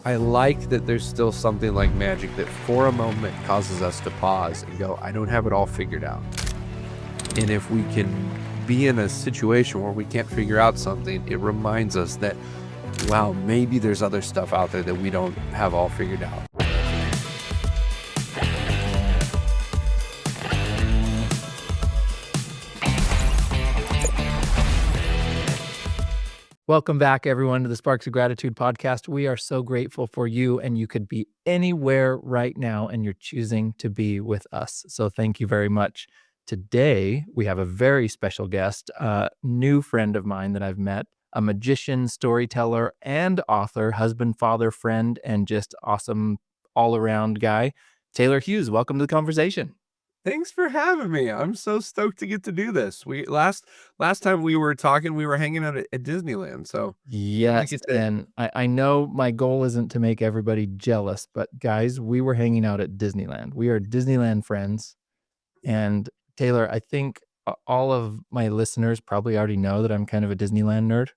I like that there's still something like magic that for a moment causes us to pause and go, I don't have it all figured out. And if we can be in a situation where we can't figure out something, it reminds us that, wow, maybe there's other stuff out there that we don't have all figured out. Welcome back, everyone, to the Sparks of Gratitude podcast. We are so grateful for you, and you could be anywhere right now, and you're choosing to be with us. So thank you very much. Today, we have a very special guest, a new friend of mine that I've met, a magician, storyteller, and author, husband, father, friend, and just awesome all-around guy, Taylor Hughes. Welcome to the conversation. Thanks for having me. I'm so stoked to get to do this. We last time we were talking, we were hanging out at Disneyland. So we Yes, get to and I know my goal isn't to make everybody jealous, but guys, we were hanging out at Disneyland. We are Disneyland friends, and Taylor, I think all of my listeners probably already know that I'm kind of a Disneyland nerd.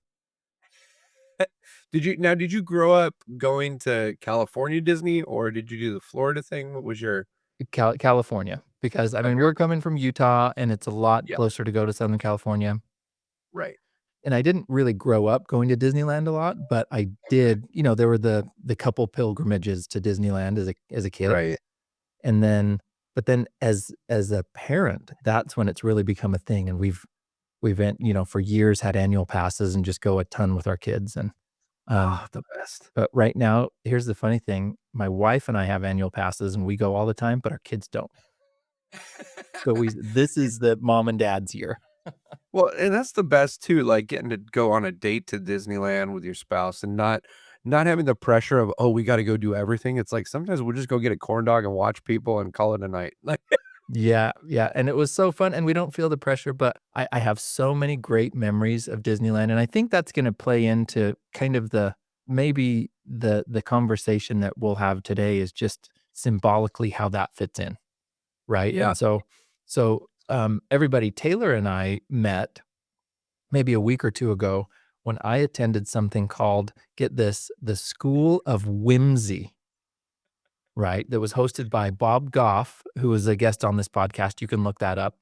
did you grow up going to California Disney, or did you do the Florida thing? What was your California, because I mean, okay? we're coming from Utah, and it's a lot Yeah, closer to go to Southern California. right. And I didn't really grow up going to Disneyland a lot, but I did, there were the couple pilgrimages to Disneyland as a kid. Right. And then but then as a parent, that's when it's really become a thing, and we've for years had annual passes and just go a ton with our kids, and, um, Oh, the best. but right now, here's the funny thing, my wife and I have annual passes, and we go all the time, but our kids don't. So this is the mom and dad's year. Well, and that's the best too, like getting to go on a date to Disneyland with your spouse and not having the pressure of, oh, we got to go do everything. It's like sometimes we'll just go get a corn dog and watch people and call it a night. Like, Yeah, yeah, and it was so fun, and we don't feel the pressure, but I have so many great memories of Disneyland, and I think that's gonna play into kind of maybe the conversation that we'll have today is just symbolically how that fits in, right? yeah. And everybody, Taylor and I met maybe a week or 2 ago when I attended something called, get this, the School of Whimsy. Right, that was hosted by Bob Goff, who was a guest on this podcast, you can look that up,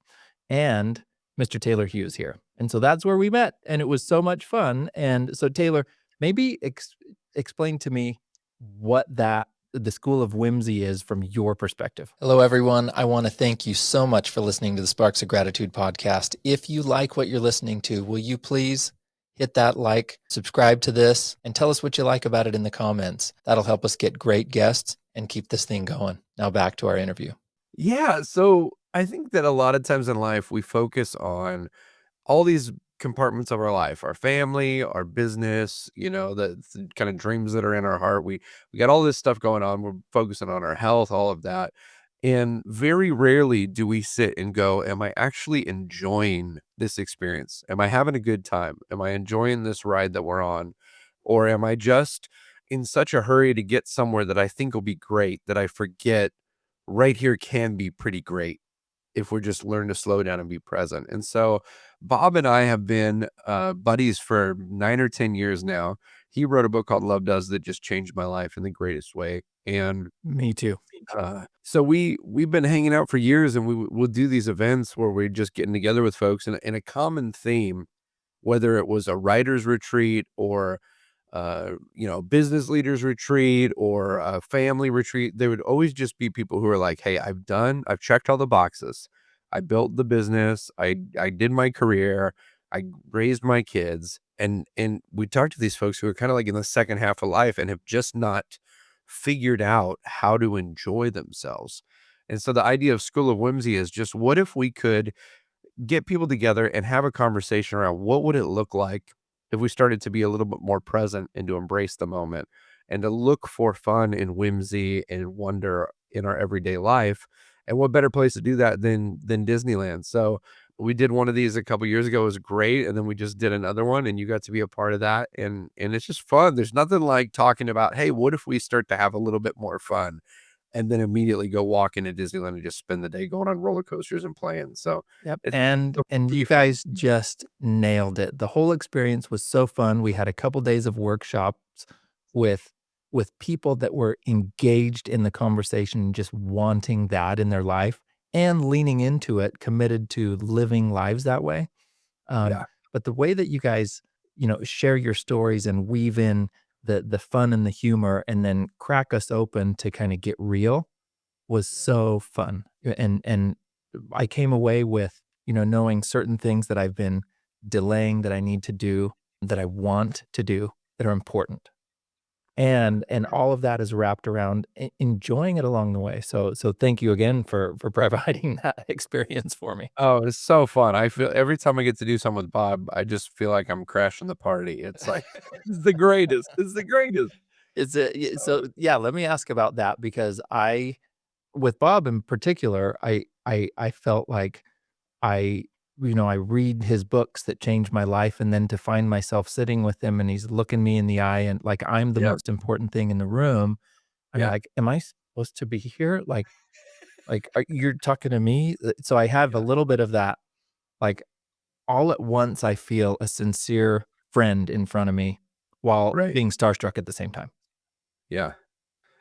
and Mr. Taylor Hughes here, and so that's where we met, and it was so much fun, and so Taylor, maybe explain to me what the School of Whimsy is from your perspective. Hello, everyone. I want to thank you so much for listening to the Sparks of Gratitude podcast. If you like what you're listening to, will you please hit that like, subscribe to this, and tell us what you like about it in the comments. That'll help us get great guests and keep this thing going. Now back to our interview. Yeah. So I think that a lot of times in life, we focus on all these compartments of our life, our family, our business, the kind of dreams that are in our heart. We got all this stuff going on. We're focusing on our health, all of that. And very rarely do we sit and go, am I actually enjoying this experience? Am I having a good time? Am I enjoying this ride that we're on? Or am I just in such a hurry to get somewhere that I think will be great that I forget right here can be pretty great if we just learn to slow down and be present. And so Bob and I have been buddies for 9 or 10 years now. He wrote a book called Love Does that just changed my life in the greatest way. And Me too. so we've been hanging out for years, and we'll do these events where we're just getting together with folks, and a common theme, whether it was a writer's retreat or business leaders retreat or a family retreat, there would always just be people who are like, hey, I've checked all the boxes. I built the business. I did my career. I raised my kids. And we talked to these folks who are kind of like in the second half of life and have just not figured out how to enjoy themselves. And so the idea of School of Whimsy is just, what if we could get people together and have a conversation around what would it look like if we started to be a little bit more present and to embrace the moment and to look for fun and whimsy and wonder in our everyday life. And what better place to do that than Disneyland? So we did one of these a couple years ago. It was great. And then we just did another one, and you got to be a part of that. And it's just fun. There's nothing like talking about, hey, what if we start to have a little bit more fun? And then immediately go walk into Disneyland and just spend the day going on roller coasters and playing. So Yep. it's And you guys just nailed it. The whole experience was so fun. We had a couple days of workshops with with people that were engaged in the conversation, just wanting that in their life and leaning into it, committed to living lives that way. Um, Yeah. but the way that you guys, share your stories and weave in the fun and the humor and then crack us open to kind of get real was so fun. And I came away with, knowing certain things that I've been delaying that I need to do, that I want to do, that are important. And all of that is wrapped around enjoying it along the way. So thank you again for providing that experience for me. Oh, it's so fun. I feel every time I get to do something with Bob, I just feel like I'm crashing the party. It's like, it's the greatest. It's the greatest. So yeah, let me ask about that because with Bob in particular, I felt like I I read his books that changed my life, and then to find myself sitting with him and he's looking me in the eye and like I'm the Yeah. most important thing in the room. I'm Yeah. like, am I supposed to be here? You're talking to me? So I have a Yeah. little bit of that. Like all at once, I feel a sincere friend in front of me while Right. being starstruck at the same time. Yeah.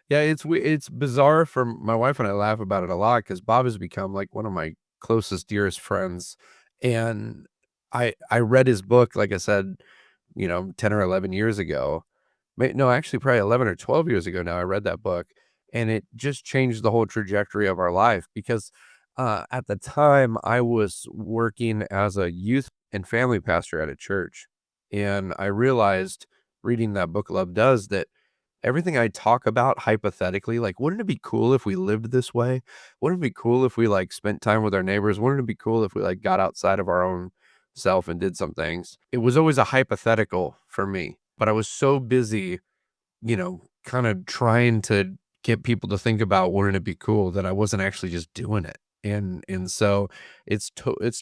Yeah, it's bizarre for my wife and I laugh about it a lot because Bob has become, like, one of my closest, dearest friends, and I read his book, like I said, 10 or 11 years ago. May no, actually, probably 11 or 12 years ago now, I read that book, and it just changed the whole trajectory of our life because, at the time, I was working as a youth and family pastor at a church, and I realized reading that book, Love Does, that everything I talk about hypothetically, like, wouldn't it be cool if we lived this way? Wouldn't it be cool if we, like, spent time with our neighbors? Wouldn't it be cool if we, like, got outside of our own self and did some things? It was always a hypothetical for me, but I was so busy, kind of trying to get people to think about wouldn't it be cool that I wasn't actually just doing it. And so it's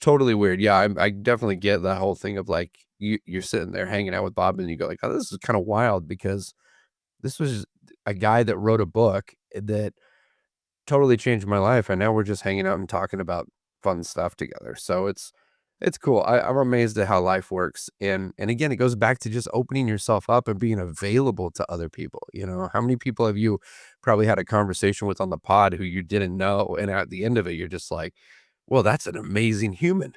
totally weird. Yeah, I definitely get that whole thing of like you're sitting there hanging out with Bob and you go like, oh, this is kind of wild because this was a guy that wrote a book that totally changed my life, and now we're just hanging out and talking about fun stuff together. So it's cool. I'm amazed at how life works, and again, it goes back to just opening yourself up and being available to other people. How many people have you probably had a conversation with on the pod who you didn't know, and at the end of it, you're just like, "Well, that's an amazing human,"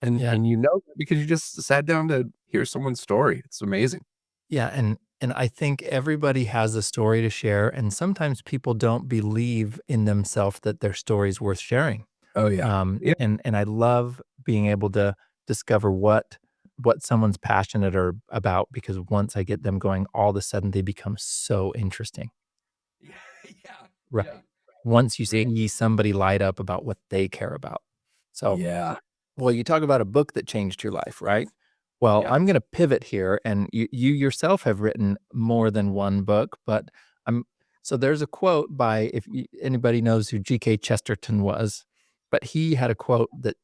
Yeah. and you know that because you just sat down to hear someone's story. It's amazing. Yeah, and I think everybody has a story to share, and sometimes people don't believe in themselves that their story is worth sharing. Oh yeah, yeah, And I love being able to discover what someone's passionate or about because once I get them going, all of a sudden they become so interesting. yeah, yeah, yeah. Right. Once you see somebody light up about what they care about. So Yeah. well, you talk about a book that changed your life, right? Well, Yeah. I'm gonna pivot here, and you yourself have written more than one book, but I'm so there's a quote by if anybody knows who G.K. Chesterton was, but he had a quote that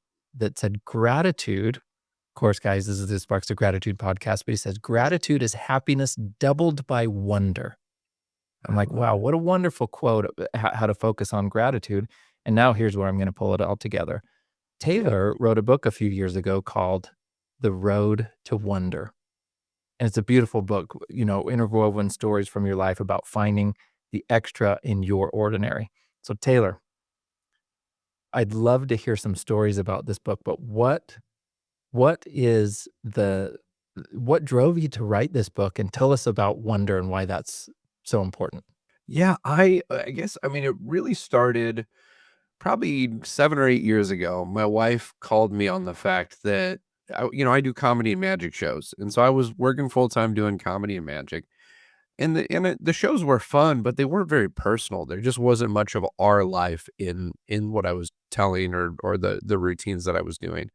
said, "Gratitude." Of course, guys, this is the Sparks of Gratitude podcast, but he says, "Gratitude is happiness doubled by wonder." I'm I like, love wow, it. what a wonderful quote, how to focus on gratitude. And now here's where I'm gonna pull it all together. Yeah. Taylor wrote a book a few years ago called The Road to Wonder. And it's a beautiful book, interwoven stories from your life about finding the extra in your ordinary. So, Taylor, I'd love to hear some stories about this book, but what is what drove you to write this book and tell us about wonder and why that's so important? Yeah, I guess, I mean, it really started probably 7 or 8 years ago. My wife called me on the fact that I do comedy and magic shows, and so I was working full time doing comedy and magic, and the shows were fun, but they weren't very personal. There just wasn't much of our life in what I was telling or the routines that I was doing.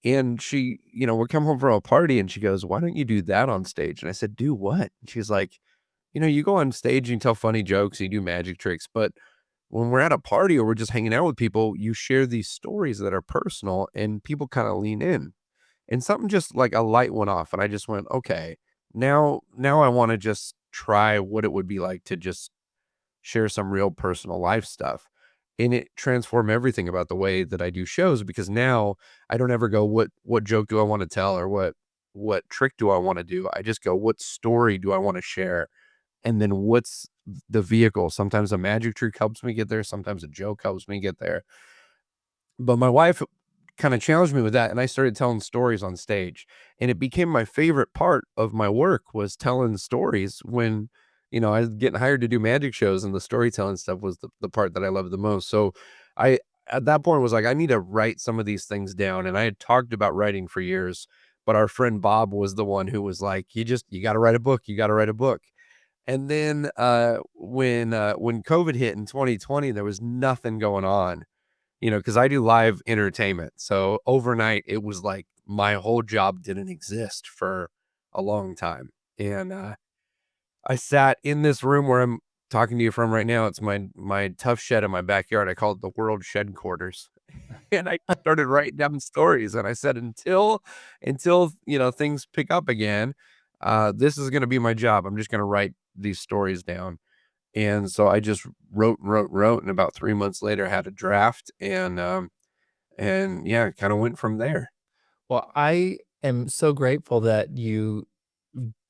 And she, would come home from a party and she goes, "Why don't you do that on stage?" And I said, "Do what?" And she's like, "You go on stage and you tell funny jokes, and you do magic tricks, but when we're at a party or we're just hanging out with people, you share these stories that are personal and people kind of lean in." And something just like a light went off and I just went, "Okay, now I want to just try what it would be like to just share some real personal life stuff." And it transformed everything about the way that I do shows because now I don't ever go, what joke do I want to tell or what trick do I want to do? I just go, what story do I want to share? and then what's the vehicle? Sometimes a magic trick helps me get there, sometimes a joke helps me get there. But my wife kinda challenged me with that, and I started telling stories on stage, and it became my favorite part of my work was telling stories when, I was getting hired to do magic shows, and the storytelling stuff was the part that I loved the most. So, I at that point was like, "I need to write some of these things down," and I had talked about writing for years, but our friend Bob was the one who was like, You gotta write a book, you gotta write a book." And then, when COVID hit in 2020, there was nothing going on. Because I do live entertainment. So overnight, it was like my whole job didn't exist for a long time. And I sat in this room where I'm talking to you from right now. It's my tough shed in my backyard. I call it the world shed quarters. And I started writing down stories. And I said, until things pick up again, this is gonna be my job. I'm just gonna write these stories down. And so I just wrote and wrote and wrote, and about 3 months later, had a draft, and yeah, kinda went from there. Well, I am so grateful that you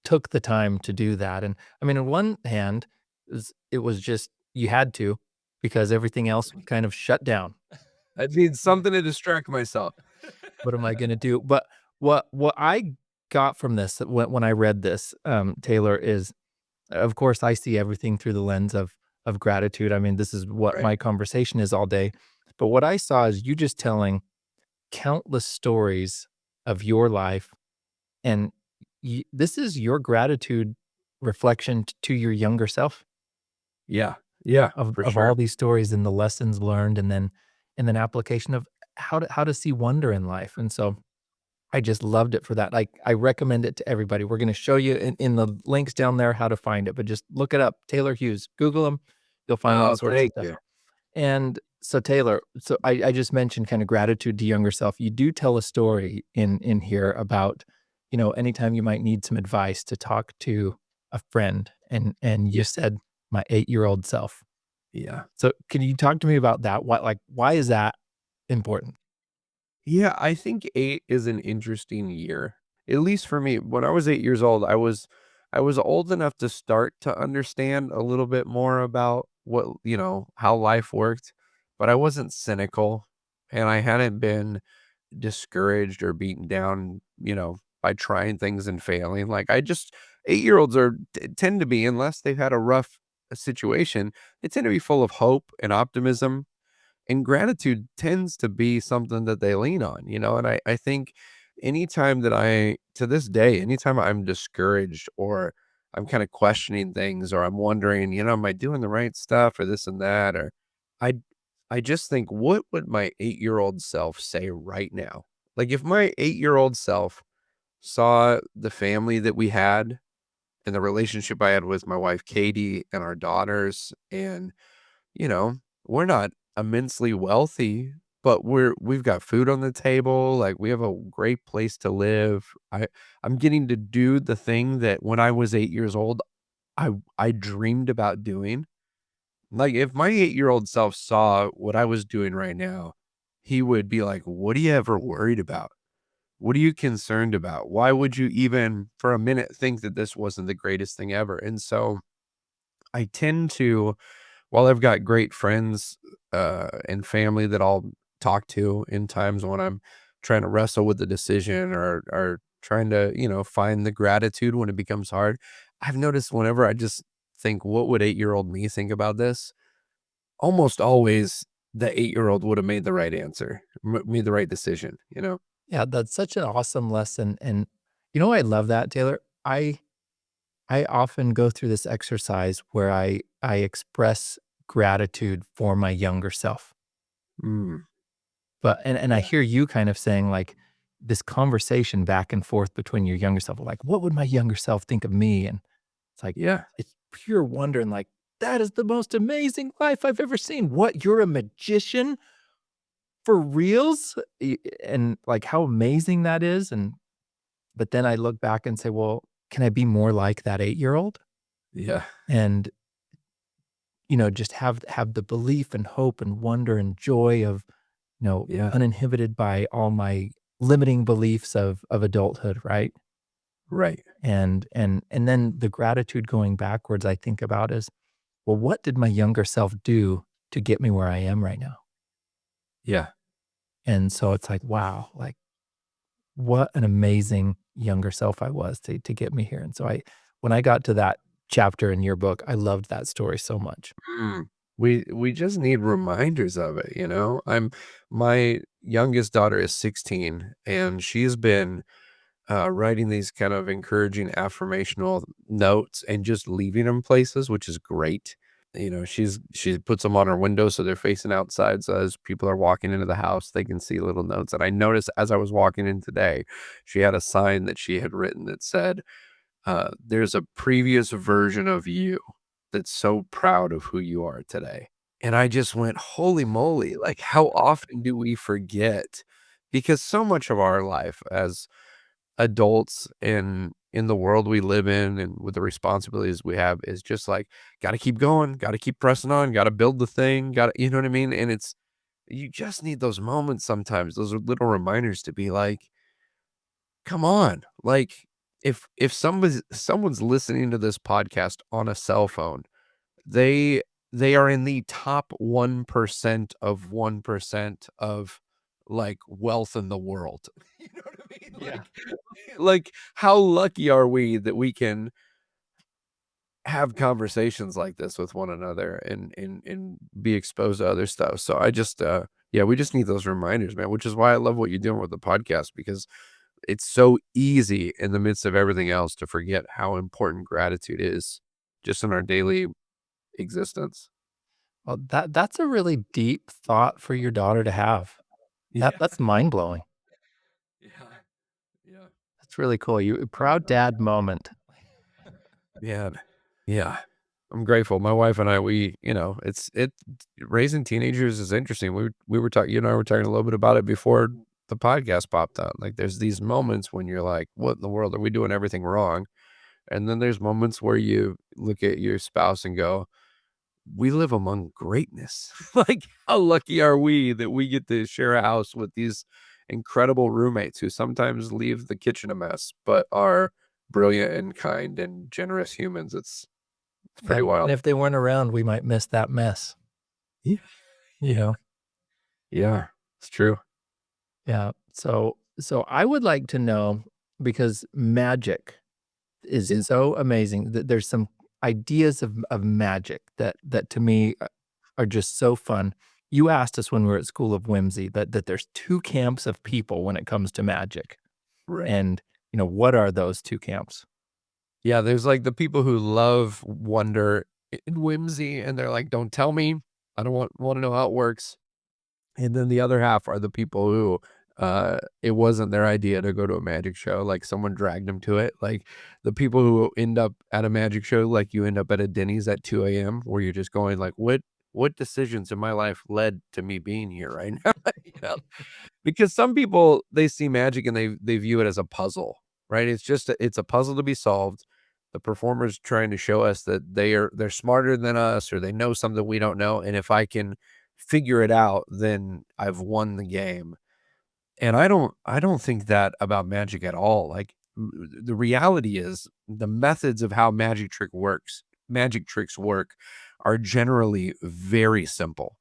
took the time to do that, and, I mean, on one hand, it was just you had to because everything else kind of shut down. I need something to distract myself. What am I gonna do? But what I got from this when I read this, Taylor, is, of course, I see everything through the lens of gratitude. I mean, this is what Right. my conversation is all day. But what I saw is you just telling countless stories of your life, and this is your gratitude reflection to your younger self Yeah. Yeah, for of sure. all these stories and the lessons learned, and then application of how to see wonder in life. And so I just loved it for that. Like, I recommend it to everybody. We're gonna show you in the links down there how to find it, but just look it up. Taylor Hughes. Google him. You'll find all Oh, sorts of thank stuff. you. And so Taylor, so I just mentioned kind of gratitude to younger self. You do tell a story in here about, anytime you might need some advice to talk to a friend, and you Yeah, said my 8-year-old self. yeah. So can you talk to me about that? Why is that important? Yeah, I think 8 is an interesting year, at least for me. When I was 8 years old, I was old enough to start to understand a little bit more about how life worked, but I wasn't cynical, and I hadn't been discouraged or beaten down, by trying things and failing. Like, 8-year-olds tend to be, unless they've had a rough situation, they tend to be full of hope and optimism, and gratitude tends to be something that they lean on, and I think anytime that to this day, anytime I'm discouraged or I'm kind of questioning things, or I'm wondering, am I doing the right stuff or this and that, or I I just think, what would my 8-year-old self say right now? Like, if my 8-year-old self saw the family that we had and the relationship I had with my wife Katie and our daughters, and you know, we're not immensely wealthy, but we've got food on the table, like, we have a great place to live. I'm getting to do the thing that when I was 8 years old, I dreamed about doing. Like, if my 8-year-old self saw what I was doing right now, he would be like, "What are you ever worried about? What are you concerned about? Why would you even for a minute think that this wasn't the greatest thing ever?" And so, I tend to while I've got great friends, and family that I'll talk to in times when I'm trying to wrestle with the decision, or trying to, find the gratitude when it becomes hard, I've noticed whenever I just think, "What would 8-year-old me think about this?" Almost always, the 8-year-old would have made the right answer, made the right decision, you know? Yeah, that's such an awesome lesson, and I love that, Taylor? I often go through this exercise where I express gratitude for my younger self. Mm, But and I yeah, hear you kind of saying, like, this conversation back and forth between your younger self, like, "What would my younger self think of me?" And it's like, yeah, it's pure wonder and like, "That is the most amazing life I've ever seen. What, you're a magician for reals?" And, like, how amazing that is, and but then I look back and say, "Well, can I be more like that 8-year-old?" yeah, And, just have the belief and hope and wonder and joy of, yeah, uninhibited by all my limiting beliefs of adulthood, right? Right. And then the gratitude going backwards I think about is, well, what did my younger self do to get me where I am right now? Yeah. And so it's like, wow, like what an amazing younger self I was to get me here. And so when I got to that chapter in your book, I loved that story so much. Mm. We just need reminders of it, you know? My youngest daughter is 16, and she's been, writing these kind of encouraging affirmational notes and just leaving them places, which is great. You know, she puts them on her window so they're facing outside, so as people are walking into the house, they can see little notes, and I noticed as I was walking in today, she had a sign that she had written that said, "There's a previous version of you that's so proud of who you are today." And I just went, "Holy moly," like, how often do we forget? Because so much of our life as adults in the world we live in and with the responsibilities we have is just like, gotta keep going, gotta keep pressing on, gotta build the thing, gotta you know what I mean? And it's you just need those moments sometimes, those are little reminders to be like, "Come on." Like, if someone's listening to this podcast on a cell phone, they they are in the top 1% of, like, wealth in the world. You know what I mean? Yeah. Like, how lucky are we that we can have conversations like this with one another and be exposed to other stuff. So I just, yeah, we just need those reminders, man, which is why I love what you're doing with the podcast because it's so easy in the midst of everything else to forget how important gratitude is just in our daily existence. Well, that's a really deep thought for your daughter to have. Yeah. That's mind-blowing. Yeah. Yeah. That's really cool. You proud dad moment. Yeah. Yeah. I'm grateful. My wife and I, we, you know, it raising teenagers is interesting. We were talking, you and I were talking a little bit about it before the podcast popped out. Like there's these moments when you're like, what in the world are we doing everything wrong? And then there's moments where you look at your spouse and go, we live among greatness. Like how lucky are we that we get to share a house with these incredible roommates who sometimes leave the kitchen a mess, but are brilliant and kind and generous humans. It's Yeah, pretty and wild. if they weren't around, we might miss that mess, Yeah. you know? Yeah, it's true. Yeah. So I would like to know because magic is Yeah. so amazing that there's some ideas of magic that to me are just so fun. You asked us when we were at School of Whimsy that there's 2 camps of people when it comes to magic. Right. And, what are those 2 camps? Yeah, there's, like, the people who love wonder and whimsy, and they're like, "Don't tell me. I don't wanna know how it works." And then the other half are the people who, it wasn't their idea to go to a magic show, like, someone dragged them to it. Like, the people who end up at a magic show, like, you end up at a Denny's at 2 a.m. where you're just going like, "What decisions in my life led to me being here right now?" You know? Because some people, they see magic and they view it as a puzzle, right? It's a puzzle to be solved. The performer's trying to show us that they're smarter than us or they know something we don't know, and if I can figure it out, then I've won the game. And I don't think that about magic at all. Like the reality is the methods of how magic tricks work are generally very simple.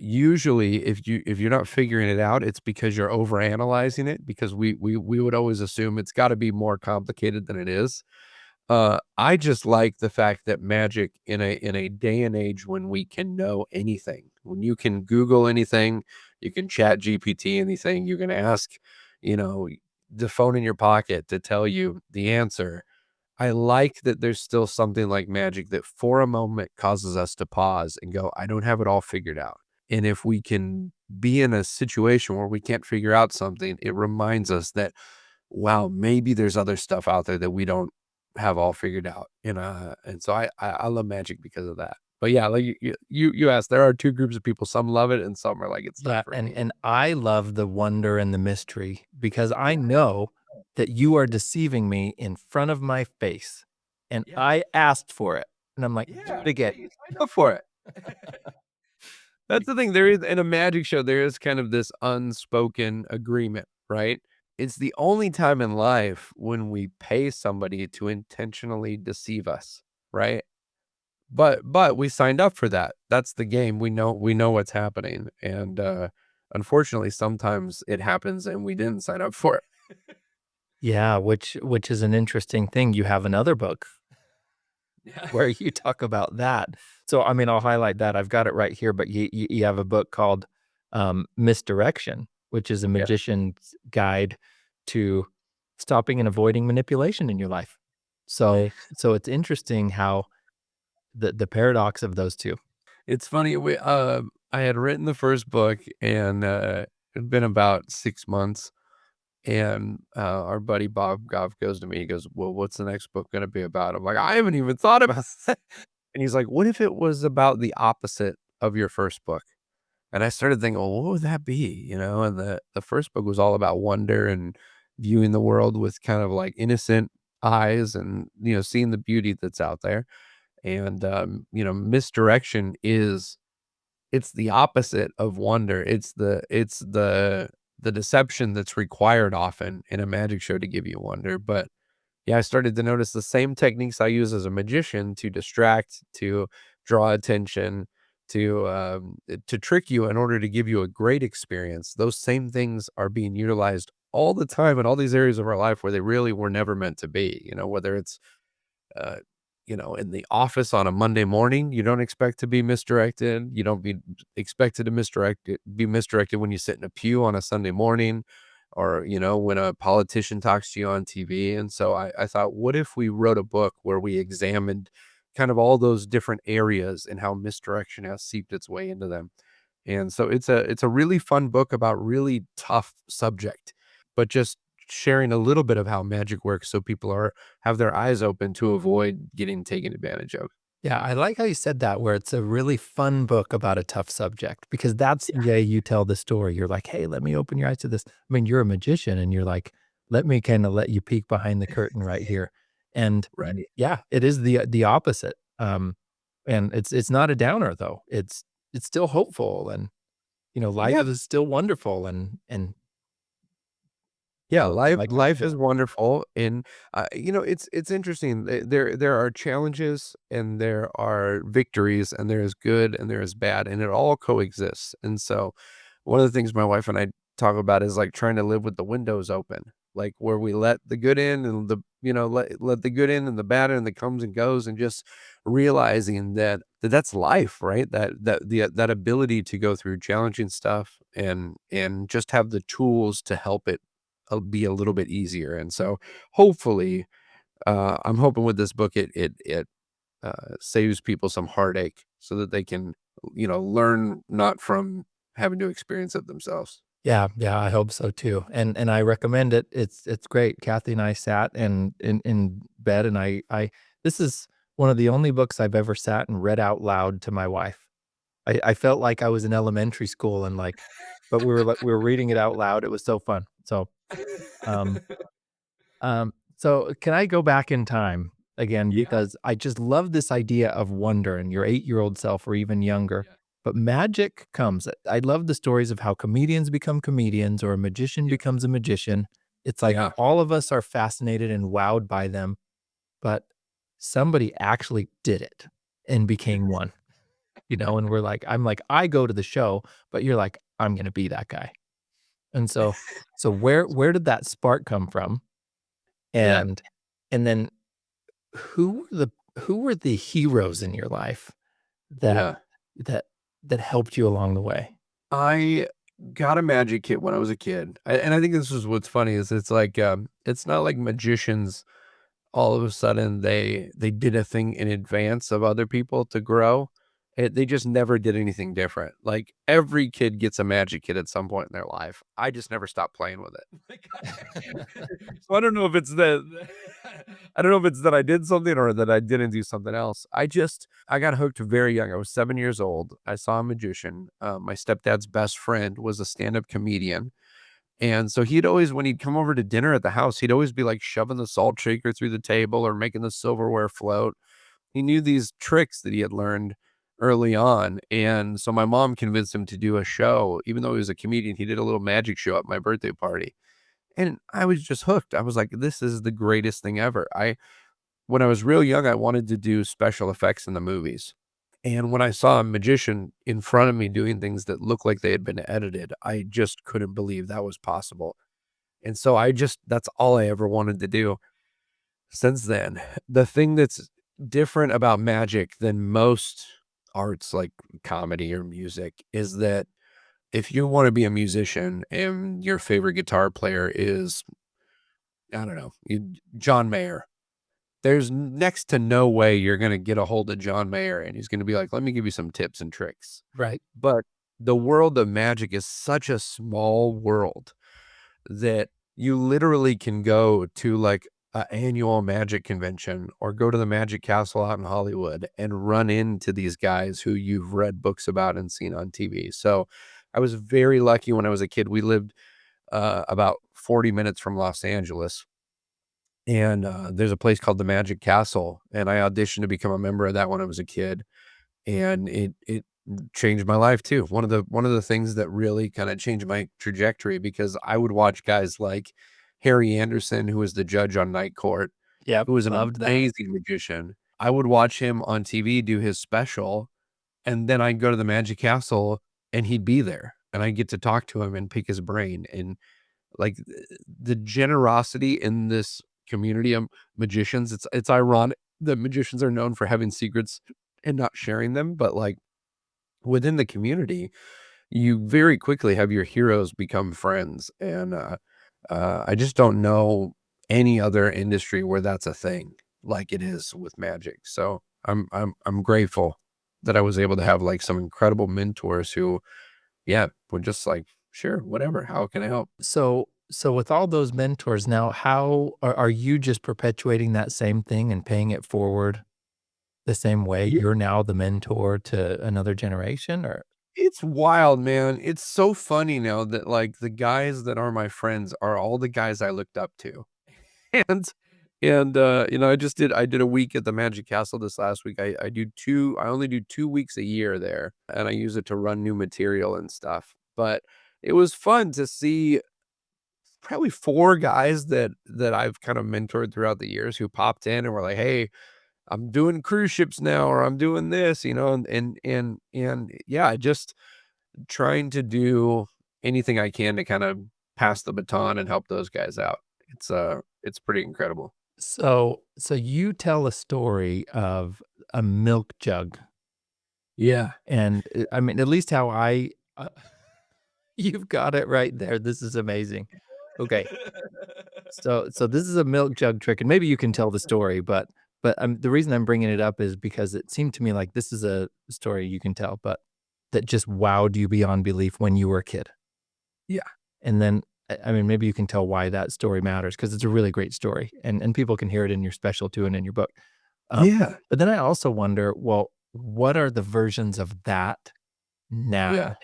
Usually, if you're not figuring it out, it's because you're overanalyzing it because we would always assume it's gotta be more complicated than it is. I just like the fact that magic in a day and age when we can know anything, when you can Google anything, you can chat GPT anything, you can ask, you know, the phone in your pocket to tell you the answer. I like that there's still something like magic that for a moment causes us to pause and go, I don't have it all figured out. And if we can be in a situation where we can't figure out something, it reminds us that, wow, maybe there's other stuff out there that we don't have all figured out. And so I love magic because of that. But yeah, like you asked, there are two groups of people. Some love it, and some are like, it's not Yeah, for and me. and I love the wonder and the mystery because I know that you are deceiving me in front of my face, and Yeah, I asked for it, and I'm like, "Do yeah, it again." yeah. You signed up for it. That's the thing. There is in a magic show, there is kind of this unspoken agreement, right? it's the only time in life when we pay somebody to intentionally deceive us, right? But we signed up for that. That's the game. We know what's happening, and, unfortunately, sometimes it happens and we didn't sign up for it. Yeah, which is an interesting thing. You have another book Yeah. where you talk about that. So, I mean, I'll highlight that. I've got it right here, but you have a book called, Misdirection, which is a Yeah. magician's guide to stopping and avoiding manipulation in your life. So it's interesting how the paradox of those 2. It's funny, I had written the first book and, it'd been about 6 months, and, our buddy Bob Goff goes to me, he goes, "Well, what's the next book gonna be about?" I'm like, "I haven't even thought about that." And he's like, "What if it was about the opposite of your first book?" And I started thinking, "Well, what would that be?" And the first book was all about wonder and viewing the world with kind of, like, innocent eyes and, seeing the beauty that's out there. And, misdirection it's the opposite of wonder. It's the deception that's required often in a magic show to give you wonder. But yeah, I started to notice the same techniques I use as a magician to distract, to draw attention, to trick you in order to give you a great experience. Those same things are being utilized all the time in all these areas of our life where they really were never meant to be. Whether it's uh, in the office on a Monday morning, you don't expect to be misdirected. You don't be expected to be misdirected when you sit in a pew on a Sunday morning, or when a politician talks to you on TV. And so I thought, what if we wrote a book where we examined kind of all those different areas and how misdirection has seeped its way into them. And so it's a really fun book about really tough subject, but just sharing a little bit of how magic works so people are have their eyes open to avoid getting taken advantage of. Yeah, I like how you said that, where it's a really fun book about a tough subject, because that's the Yeah. way you tell the story. You're like, "Hey, let me open your eyes to this." I mean, you're a magician and you're like, "Let me kinda let you peek behind the curtain right here." And Right. yeah, it is the opposite. And it's not a downer though. It's still hopeful, and, life Yeah. is still wonderful, and Yeah, so life like life is wonderful, and, it's interesting. There are challenges, and there are victories, and there is good, and there is bad, and it all coexists. And so, one of the things my wife and I talk about is, like, trying to live with the windows open, like, where we let the good in and let the good in and the bad in that comes and goes, and just realizing that's life, right? That ability to go through challenging stuff and just have the tools to help it be a little bit easier. And so hopefully, I'm hoping with this book it saves people some heartache so that they can, learn not from having to experience it themselves. Yeah, yeah, I hope so too, and I recommend it. It's great. Kathy and I sat in bed, and I this is one of the only books I've ever sat and read out loud to my wife. I felt like I was in elementary school, and but we were reading it out loud. It was so fun. Um so can I go back in time again, Yeah. because I just love this idea of wonder and your 8-year-old self or even younger. Yeah. But magic comes. I love the stories of how comedians become comedians or a magician Yeah. becomes a magician. It's like Yeah. all of us are fascinated and wowed by them, but somebody actually did it and became one, and I'm like, I go to the show, but you're like, I'm gonna be that guy. And so where did that spark come from? Yeah. And and then who were the heroes in your life that Yeah. that that helped you along the way? I got a magic kit when I was a kid. And I think this is what's funny is it's like, it's not like magicians all of a sudden they did a thing in advance of other people to grow. They just never did anything different. Like every kid gets a magic kit at some point in their life. I just never stopped playing with it. So I don't know if it's that I don't know if it's that I did something or that I didn't do something else. I got hooked very young. I was 7 years old. I saw a magician. My stepdad's best friend was a stand-up comedian, and so he'd always when he'd come over to dinner at the house, he'd always be, like, shoving the salt shaker through the table or making the silverware float. He knew these tricks that he had learned early on, and so my mom convinced him to do a show. Even though he was a comedian, he did a little magic show at my birthday party, And I was just hooked. I was like, this is the greatest thing ever. When I was real young, I wanted to do special effects in the movies. And when I saw a magician in front of me doing things that looked like they had been edited, I just couldn't believe that was possible. And so that's all I ever wanted to do since then. The thing that's different about magic than most arts like comedy or music is that if you want to be a musician and your favorite guitar player is, I don't know, John Mayer, there's next to no way you're going to get a hold of John Mayer and he's going to be like, let me give you some tips and tricks. Right. But the world of magic is such a small world that you literally can go to like an annual magic convention or go to the Magic Castle out in Hollywood and run into these guys who you've read books about and seen on TV. So I was very lucky when I was a kid. We lived about 40 minutes from Los Angeles. And there's a place called the Magic Castle, and I auditioned to become a member of that when I was a kid, and it changed my life too. One of the things that really kinda changed my trajectory because I would watch guys like Harry Anderson, who was the judge on Night Court, Yep, who was an loved that. amazing magician. I would watch him on TV do his special, and then I'd go to the Magic Castle, and he'd be there, and I'd get to talk to him and pick his brain, and, like, the generosity in this community of magicians, it's ironic that magicians are known for having secrets and not sharing them, but, like, within the community, you very quickly have your heroes become friends, and, I just don't know any other industry where that's a thing like it is with magic, so I'm grateful that I was able to have, like, some incredible mentors who, yeah, were just like, "Sure, whatever, how can I help?" So with all those mentors now, how are you just perpetuating that same thing and paying it forward the same way? You're now the mentor to another generation, or It's wild, man. It's so funny now that, like, the guys that are my friends are all the guys I looked up to. And I did a week at the Magic Castle this last week. I only do 2 weeks a year there, and I use it to run new material and stuff. But it was fun to see probably 4 guys that I've kind of mentored throughout the years who popped in and were like, "Hey, I'm doing cruise ships now," or "I'm doing this," and yeah, just trying to do anything I can to kind of pass the baton and help those guys out. It's pretty incredible. so you tell a story of a milk jug, Yeah. and, I mean, at least how I you've got it right there, this is amazing. Okay, so this is a milk jug trick, and maybe you can tell the story, but the reason I'm bringing it up is because it seemed to me like this is a story you can tell, but that just wowed you beyond belief when you were a kid. Yeah. And then, I mean, maybe you can tell why that story matters because it's a really great story, and people can hear it in your special too and in your book. Yeah. But then I also wonder, well, what are the versions of that Yeah. now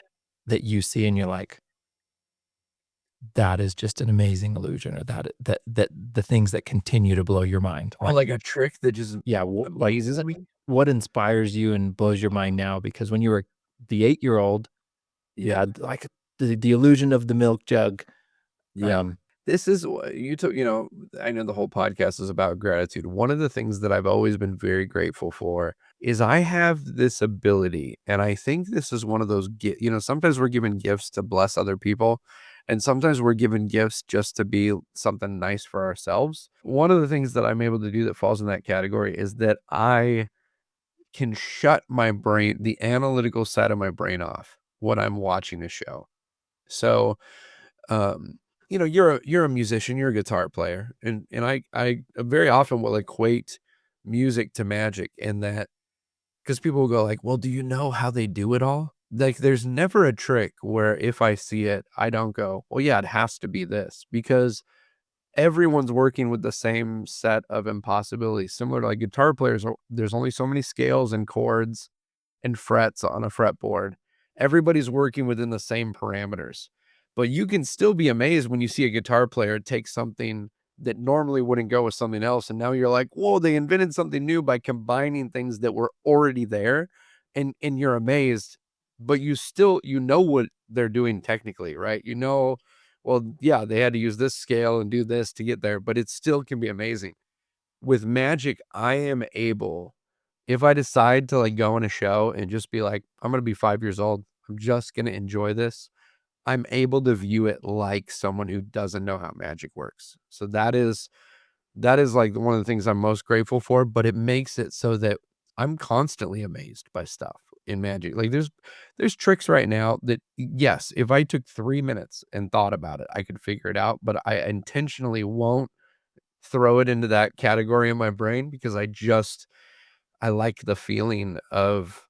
that you see and you're like, "That is just an amazing illusion," or that the things that continue to blow your mind? Or like a trick that just Yeah, amazes me. what inspires you and blows your mind now? Because when you were the 8-year-old, you Yeah. had, like, the illusion of the milk jug. Yeah. Um, This is what you took, I know the whole podcast is about gratitude. One of the things that I've always been very grateful for is I have this ability, and I think this is one of those sometimes we're given gifts to bless other people, and sometimes we're given gifts just to be something nice for ourselves. One of the things that I'm able to do that falls in that category is that I can shut my brain, the analytical side of my brain off when I'm watching a show. So, um, you're a musician, you're a guitar player, and I very often will equate music to magic in that because people will go like, "Well, do you know how they do it all?" Like, there's never a trick where if I see it, I don't go, "Well, yeah, it has to be this," because everyone's working with the same set of impossibilities. Similar to like guitar players, there's only so many scales and chords and frets on a fretboard. Everybody's working within the same parameters. But you can still be amazed when you see a guitar player take something that normally wouldn't go with something else. And now you're like, whoa, they invented something new by combining things that were already there. And you're amazed, but you know what they're doing technically, right? You know well, yeah, they had to use this scale and do this to get there, but it still can be amazing. With magic, I am able, if I decide to like go on a show and just be like, I'm going to be 5 years old, I'm just going to enjoy this. I'm able to view it like someone who doesn't know how magic works. So that is like one of the things I'm most grateful for, but it makes it so that I'm constantly amazed by stuff in magic. Like there's tricks right now that yes, if I took 3 minutes and thought about it, I could figure it out, but I intentionally won't throw it into that category in my brain because I like the feeling of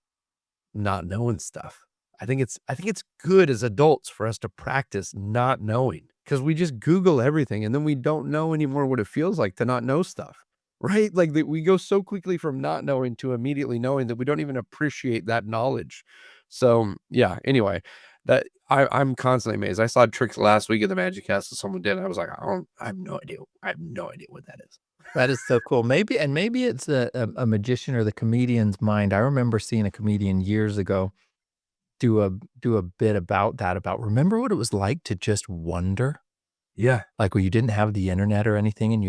not knowing stuff. I think it's good as adults for us to practice not knowing because we just Google everything and then we don't know anymore what it feels like to not know stuff, right? Like we go so quickly from not knowing to immediately knowing that we don't even appreciate that knowledge. So yeah, anyway, I'm constantly amazed. I saw tricks last week at the Magic Castle someone did. I was like, I have no idea. I have no idea what that is. That is so cool. Maybe it's a magician or the comedian's mind. I remember seeing a comedian years ago do a do a bit about that, about remember what it was like to just wonder? Yeah. Like, where you didn't have the internet or anything, and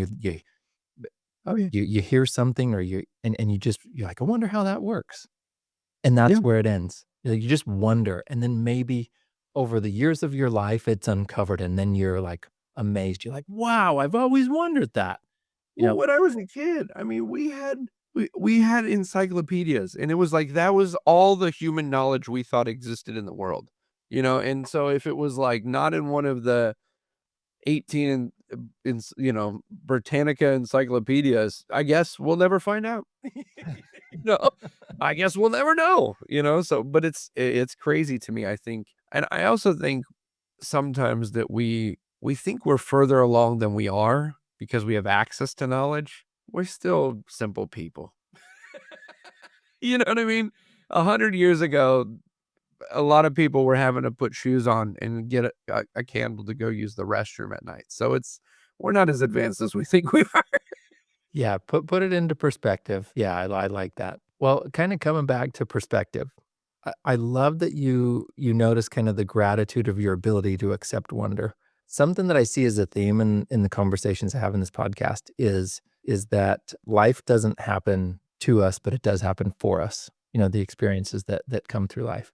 Oh yeah. you hear something or and you're like, "I wonder how that works." And that's Yeah. where it ends. You just wonder, and then maybe over the years of your life, it's uncovered, and then you're, like, amazed. You're like, "Wow, I've always wondered that." You Well, know? when I was a kid, I mean, we had encyclopedias, and it was like that was all the human knowledge we thought existed in the world, and so if it was, like, not in one of the 18 Britannica encyclopedias, I guess we'll never find out. No, I guess we'll never know, so but it's crazy to me, I think, and I also think sometimes that we think we're further along than we are because we have access to knowledge. We're still simple people. You know what I mean? 100 years ago, a lot of people were having to put shoes on and get a candle to go use the restroom at night. So we're not as advanced as we think we are. Yeah, put it into perspective. Yeah, I like that. Well, kinda coming back to perspective, I love that you notice kind of the gratitude of your ability to accept wonder. Something that I see as a theme in the conversations I have in this podcast is that life doesn't happen to us, but it does happen for us, the experiences that come through life.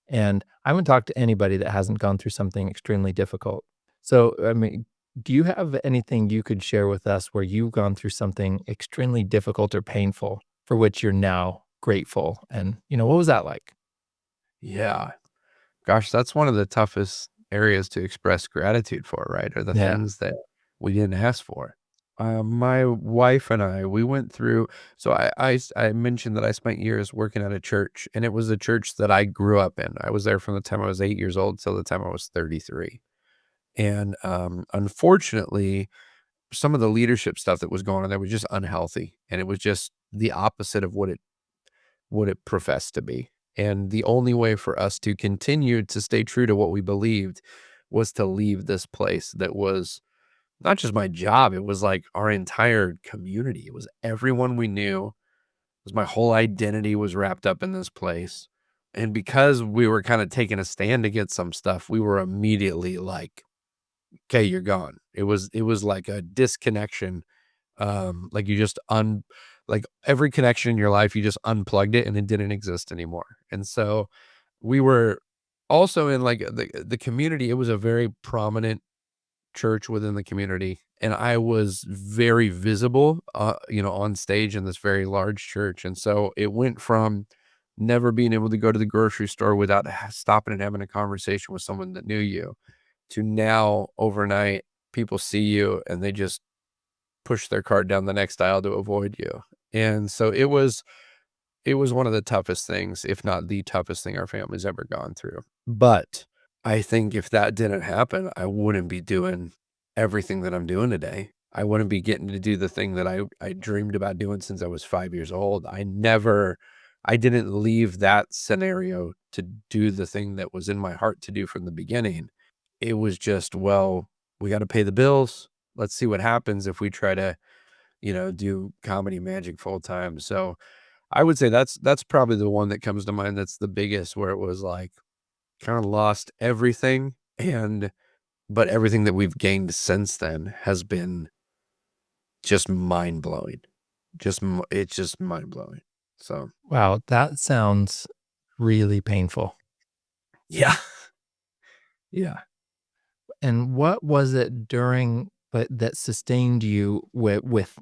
And I haven't talked to anybody that hasn't gone through something extremely difficult. So, I mean, do you have anything you could share with us where you've gone through something extremely difficult or painful for which you're now grateful? And, what was that like? Yeah. Gosh, that's one of the toughest areas to express gratitude for, right? Are the Yeah. things that we didn't ask for. My wife and I, we went through. So I mentioned that I spent years working at a church, and it was a church that I grew up in. I was there from the time I was 8 years old till the time I was 33. And unfortunately, some of the leadership stuff that was going on there was just unhealthy, and it was just the opposite of what it professed to be. And the only way for us to continue to stay true to what we believed was to leave this place that was not just my job, it was like our entire community. It was everyone we knew. It was my whole identity was wrapped up in this place. And because we were kind of taking a stand against some stuff, we were immediately like, okay, you're gone. It was like a disconnection. Like you just like every connection in your life, you just unplugged it and it didn't exist anymore. And so we were also in like the community. It was a very prominent church within the community, and I was very visible, on stage in this very large church. And so it went from never being able to go to the grocery store without stopping and having a conversation with someone that knew you to now overnight people see you and they just push their cart down the next aisle to avoid you. And so it was one of the toughest things, if not the toughest thing our family's ever gone through. But I think if that didn't happen, I wouldn't be doing everything that I'm doing today. I wouldn't be getting to do the thing that I dreamed about doing since I was 5 years old. I didn't leave that scenario to do the thing that was in my heart to do from the beginning. It was just, well, we got to pay the bills. Let's see what happens if we try to, do comedy magic full time. So I would say that's probably the one that comes to mind. That's the biggest where it was like kind of lost everything and but everything that we've gained since then has been just mind-blowing. It's just mind-blowing. So, Wow, that sounds really painful. yeah. Yeah. And what was it during that sustained you with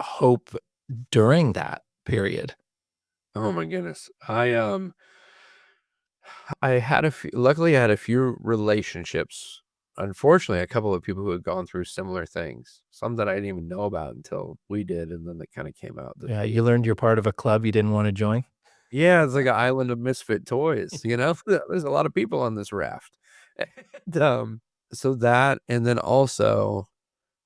hope during that period? Oh my goodness. I had a few luckily, I had a few relationships. Unfortunately, a couple of people who had gone through similar things, some that I didn't even know about until we did, and then they kinda came out that Yeah, they you learned you're part of a club you didn't wanna join? Yeah, it's like an island of misfit toys, you know? There's a lot of people on this raft. And, so that and then also,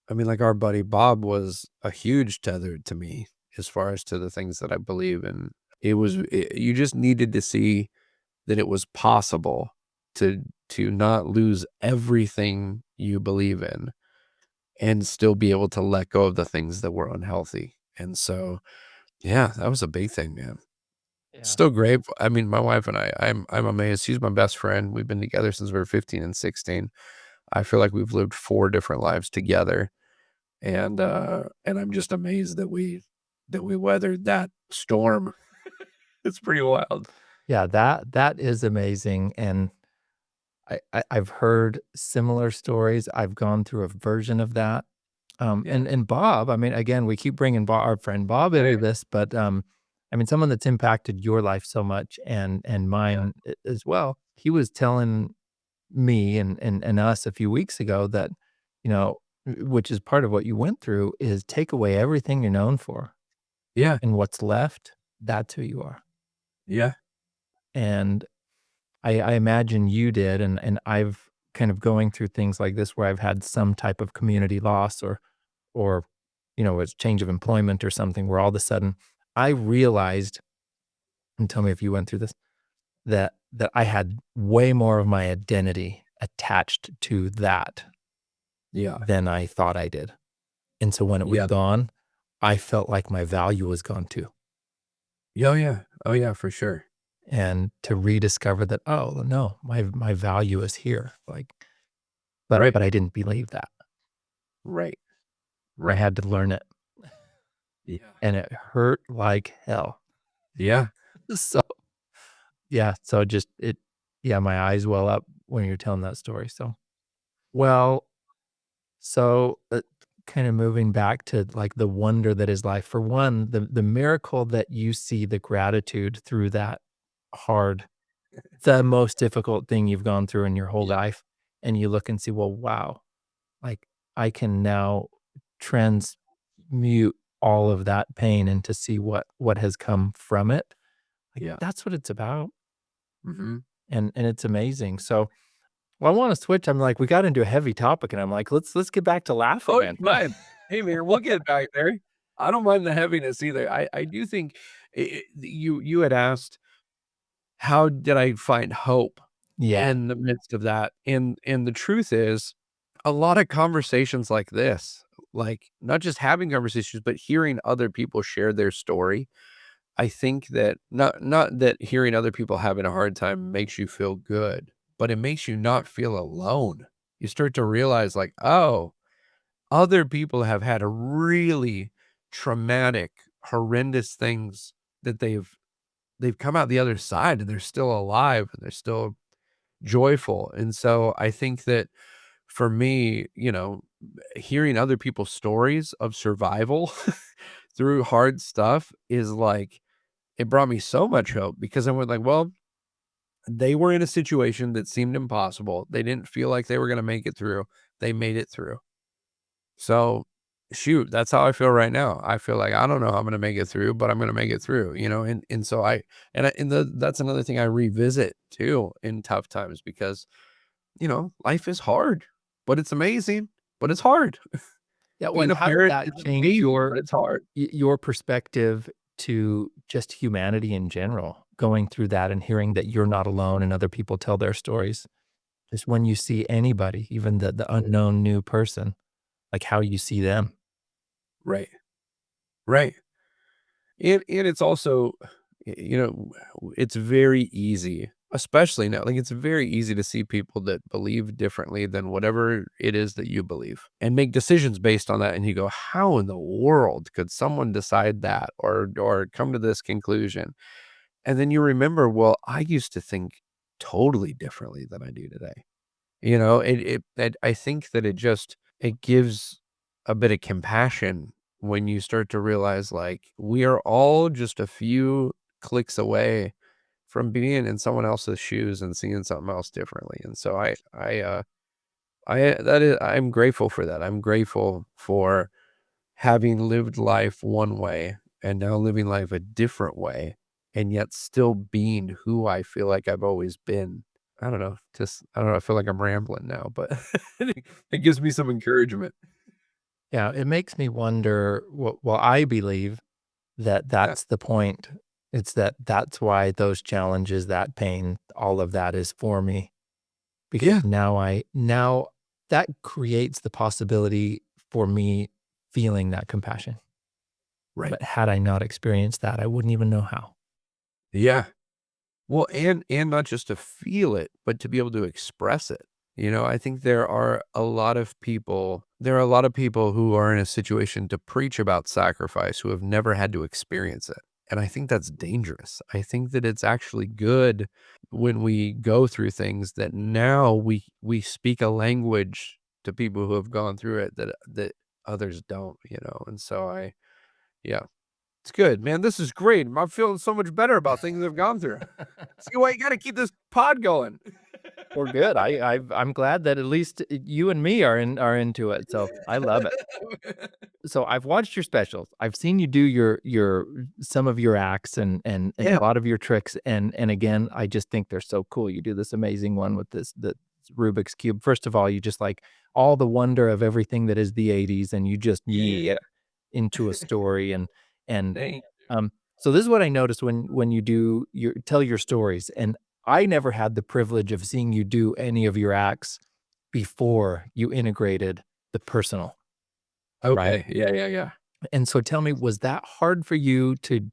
I mean, like, our buddy Bob was a huge tether to me as far as to the things that I believe in. You just needed to see that it was possible to not lose everything you believe in and still be able to let go of the things that were unhealthy. And so, yeah, that was a big thing, man. Yeah. Still grateful. I mean, my wife and I'm amazed. She's my best friend. We've been together since we were 15 and 16. I feel like we've lived 4 different lives together, and I'm just amazed that we weathered that storm. It's pretty wild. Yeah, that is amazing, and I've heard similar stories. I've gone through a version of that. Yeah. And Bob, I mean, again, we keep bringing our friend Bob into Hey. this, but, I mean, someone that's impacted your life so much and Yeah. mine a as well. He was telling me and us a few weeks ago that, you know, which is part of what you went through, is take away everything you're known for, Yeah. and what's left, that's who you are. Yeah. And I imagine you did, and I've kind of going through things like this where I've had some type of community loss or, you know, it's change of employment or something where all of a sudden I realized, and tell me if you went through this, that I had way more of my identity attached to that Yeah. than I thought I did. And so when it was Yeah. gone, I felt like my value was gone too. Yeah, oh, yeah. Oh, yeah, for sure. And to rediscover that, oh no, my value is here. Like, Right. but I didn't believe that. Right. I Right. had to learn it, Yeah. and it hurt like hell. Yeah. So yeah, so just it yeah, my eyes well up when you're telling that story, so well, so, kinda moving back to, like, the wonder that is life. For one, the miracle that you see the gratitude through that hard the most difficult thing you've gone through in your whole Yeah. life, and you look and see, "Well, wow, like, I can now transmute all of that pain and to see what has come from it." Like, Yeah. that's what it's about, Mhm. and it's amazing, so well, I wanna switch. I'm like, we got into a heavy topic, and I'm like, let's get back to laughing, Oh, it's man. fine. Hey, man, we'll get back there. I don't mind the heaviness either. I do think you had asked, "How did I find hope Yeah, in the midst of that?" And the truth is, a lot of conversations like this, like, not just having conversations, but hearing other people share their story, I think that not that hearing other people having a hard time makes you feel good, but it makes you not feel alone. You start to realize, like, "Oh, other people have had a really traumatic, horrendous things that they've come out the other side, and they're still alive, and they're still joyful." And so I think that for me, hearing other people's stories of survival through hard stuff is like it brought me so much hope because I went like, well, they were in a situation that seemed impossible. They didn't feel like they were gonna make it through. They made it through. So, shoot, that's how I feel right now. I feel like I don't know how I'm gonna make it through, but I'm gonna make it through, and so that's another thing I revisit too in tough times because, life is hard, but it's amazing, but it's hard. yeah. Being When a how did parent that is change amazing, but it's hard. your perspective to just humanity in general? Going through that and hearing that you're not alone and other people tell their stories. Just when you see anybody, even the unknown new person, like how you see them. Right, right. And it's also, it's very easy. especially now, like, it's very easy to see people that believe differently than whatever it is that you believe and make decisions based on that, and you go, "How in the world could someone decide that or come to this conclusion?" And then you remember, "Well, I used to think totally differently than I do today." You know, I think that it gives a bit of compassion when you start to realize, like, we are all just a few clicks away from being in someone else's shoes and seeing something else differently, and so I'm grateful for that. I'm grateful for having lived life one way and now living life a different way, and yet still being who I feel like I've always been. I don't know, just I don't know, I feel like I'm rambling now, but it gives me some encouragement. Yeah, it makes me wonder, well, I believe that Yeah. that's the point. It's that's why those challenges, that pain, all of that is for me, because Yeah, now that creates the possibility for me feeling that compassion. right. But had I not experienced that, I wouldn't even know how. Yeah. Well, and not just to feel it, but to be able to express it. You know, I think there are a lot of people who are in a situation to preach about sacrifice who have never had to experience it. And I think that's dangerous. I think that it's actually good when we go through things that now we speak a language to people who have gone through it that others don't, you know. And so yeah, it's good, man. This is great. I'm feeling so much better about things I've gone through. See why you gotta keep this pod going. Well, good. I'm glad that at least you and me are into it. So I love it. So I've watched your specials. I've seen you do your some of your acts and Yeah, a lot of your tricks. And again, I just think they're so cool. You do this amazing one with the Rubik's Cube. First of all, you just like all the wonder of everything that is the 80s, and you just yeah. into a story and Thank um so this is what I noticed when you do your tell your stories, and I never had the privilege of seeing you do any of your acts before you integrated the personal, right? Okay, yeah, yeah, yeah. And so tell me, was that hard for you to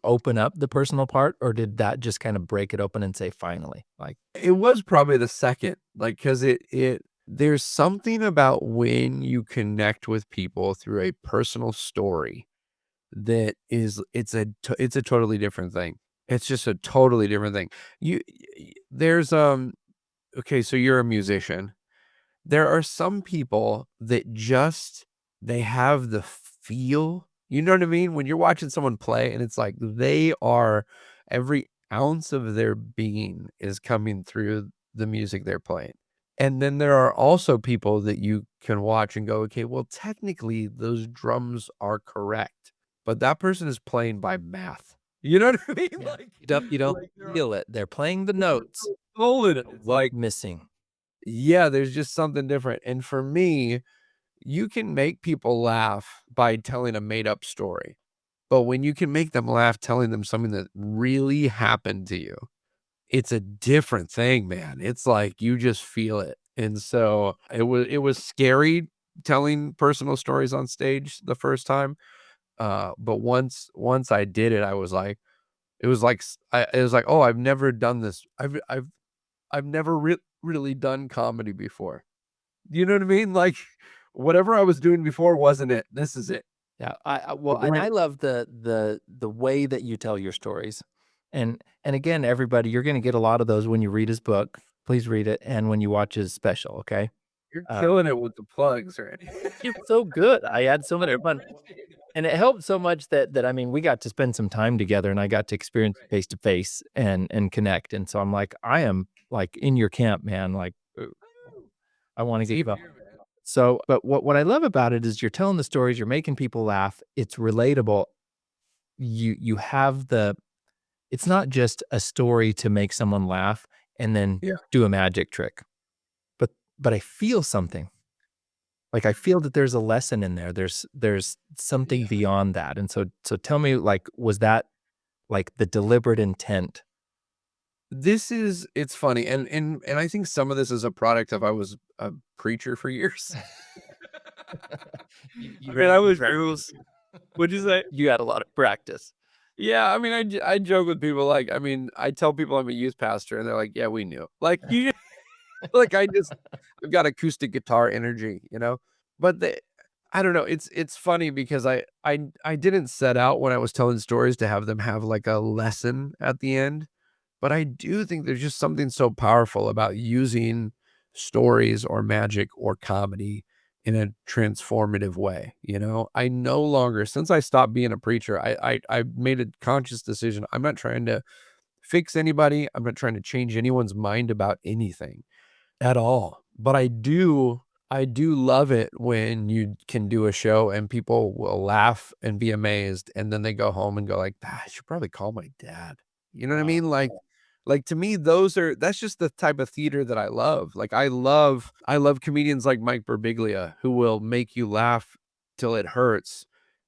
open up the personal part, or did that just kind of break it open and say, "Finally," like, It was probably the second, like, 'cause it there's something about when you connect with people through a personal story that is it's a totally different thing. It's just a totally different thing. There's, okay, so you're a musician. There are some people that just they have the feel, you know what I mean? When you're watching someone play and it's like they are every ounce of their being is coming through the music they're playing. And then there are also people that you can watch and go, "Okay, well, technically those drums are correct, but that person is playing by math." You know what I mean? yeah, you don't There are feel it. They're playing the notes, soul in it. but It's what's like missing? yeah, there's just something different, and for me, you can make people laugh by telling a made up story, but when you can make them laugh telling them something that really happened to you, it's a different thing, man. It's like you just feel it, and so it was scary telling personal stories on stage the first time, but once I did it, I was like it was like it was like, "Oh, I've never done this. I've never really done comedy before." You know what I mean? Like, whatever I was doing before wasn't it. This is it. Yeah, I well, But and when I love the way that you tell your stories, and again, everybody, you're gonna get a lot of those when you read his book. Please read it, and when you watch his special, okay? you're Uh, killing it with the plugs, Randy. you're so good. I had so much fun, Appreciate it. and it helped so much that I mean, we got to spend some time together, and I got to experience Right. face to face and connect, and so I'm like, I am like in your camp, man. Like, Woo! I want to get Same you. here, man. So, but what I love about it is you're telling the stories, you're making people laugh. It's relatable. You have the it's not just a story to make someone laugh and then Yeah. do a magic trick, but I feel something. Like, I feel that there's a lesson in there. There's something Yeah. beyond that, and so tell me, like, was that, like, the deliberate intent? It's funny, and I think some of this is a product of I was a preacher for years. You I mean, had I some was practice. what'd you say? You had a lot of practice. Yeah, I mean, I joke with people, like, I mean, I tell people I'm a youth pastor, and they're like, "Yeah, we knew." Like, you like, I've got acoustic guitar energy, you know? But I don't know, it's funny because I didn't set out when I was telling stories to have them have, like, a lesson at the end, but I do think there's just something so powerful about using stories or magic or comedy in a transformative way, you know? I no longer since I stopped being a preacher, I made a conscious decision. I'm not trying to fix anybody. I'm not trying to change anyone's mind about anything at all. But I do love it when you can do a show and people will laugh and be amazed, and then they go home and go like, "Ah, I should probably call my dad." You know what I Wow. mean? Like to me, that's just the type of theater that I love. Like I love comedians like Mike Birbiglia who will make you laugh till it hurts.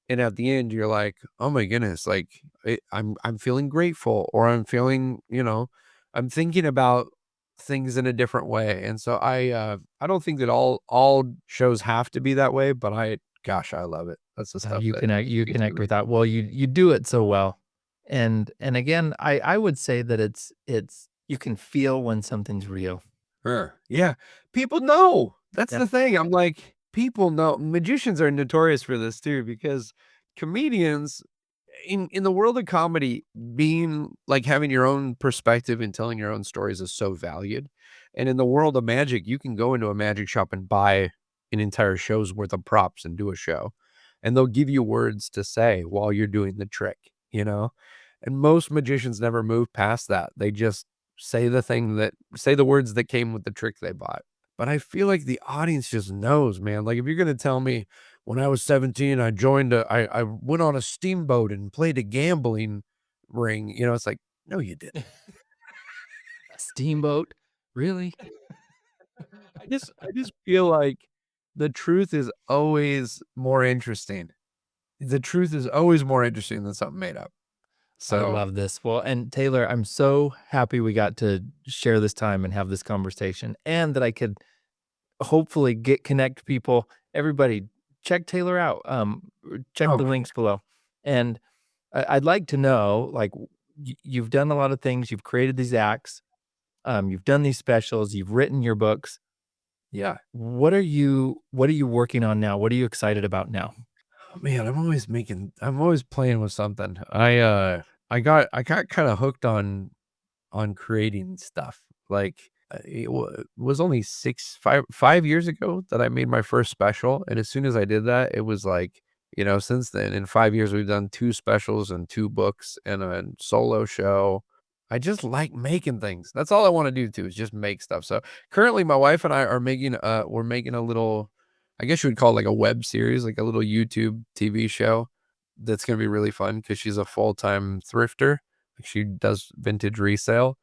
And at the end, you're like, oh my goodness, like I'm feeling grateful, or I'm feeling, I'm thinking about things in a different way. And so I don't think that all shows have to be that way, but gosh, I love it. That's the stuff that You speaks to connect me. with that. Well, you do it so well. And again, I would say that it's you can feel when something's real. Sure. Yeah. People know. That's Yeah. the thing. I'm like, people know. Magicians are notorious for this too, because comedians in the world of comedy, being like having your own perspective and telling your own stories is so valued. And in the world of magic, you can go into a magic shop and buy an entire show's worth of props and do a show. And they'll give you words to say while you're doing the trick, you know? And most magicians never move past that. They just say the words that came with the trick they bought. But I feel like the audience just knows, man. Like if you're gonna tell me when I was 17, I went on a steamboat and played a gambling ring, it's like, no, you didn't. A steamboat? Really? I just feel like the truth is always more interesting. The truth is always more interesting than something made up. I So, love this. Well, and Taylor, I'm so happy we got to share this time and have this conversation and that I could hopefully connect people. Everybody, check Taylor out. Check oh, the links below. And I'd like to know, like, you've done a lot of things. You've created these acts. You've done these specials. You've written your books. yeah. What are you working on now? What are you excited about now? Oh, man, I'm always playing with something. I got kinda hooked on creating stuff. Like, it was only 5 years ago that I made my first special, and as soon as I did that, it was like, since then, in 5 years, we've done 2 specials and 2 books and a solo show. I just like making things. That's all I wanna do too, is just make stuff. So, currently, my wife and I are we're making a little, I guess you would call it like a web series, like a little YouTube TV show that's gonna be really fun because she's a full-time thrifter. Like, she does vintage resale,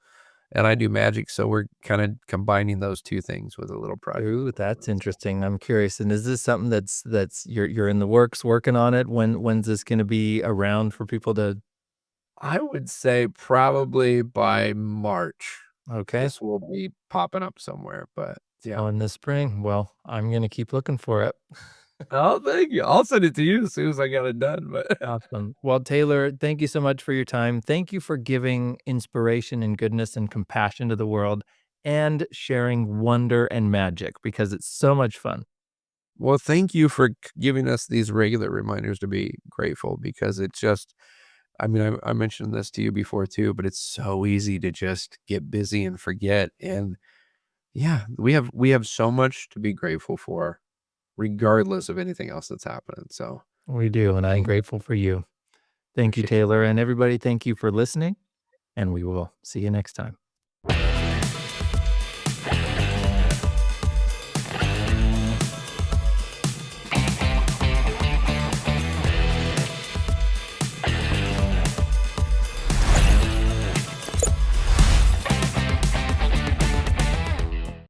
and I do magic, so we're kinda combining those 2 things with a little project. Ooh, that's interesting. I'm curious. And is this something that's you're in the works working on it? When's this gonna be around for people to I would say probably by March, okay. this will be popping up somewhere, but yeah. Oh, in the spring? Well, I'm gonna keep looking for it. Oh, thank you. I'll send it to you as soon as I get it done, but Awesome. Well, Taylor, thank you so much for your time. Thank you for giving inspiration and goodness and compassion to the world and sharing wonder and magic because it's so much fun. well, thank you for giving us these regular reminders to be grateful, because it's just, I mean, I mentioned this to you before too, but it's so easy to just get busy and forget, and yeah, we have so much to be grateful for regardless of anything else that's happening, so We do, and I'm thank grateful for you. Thank you, appreciate you. Taylor. And everybody, thank you for listening, and we will see you next time.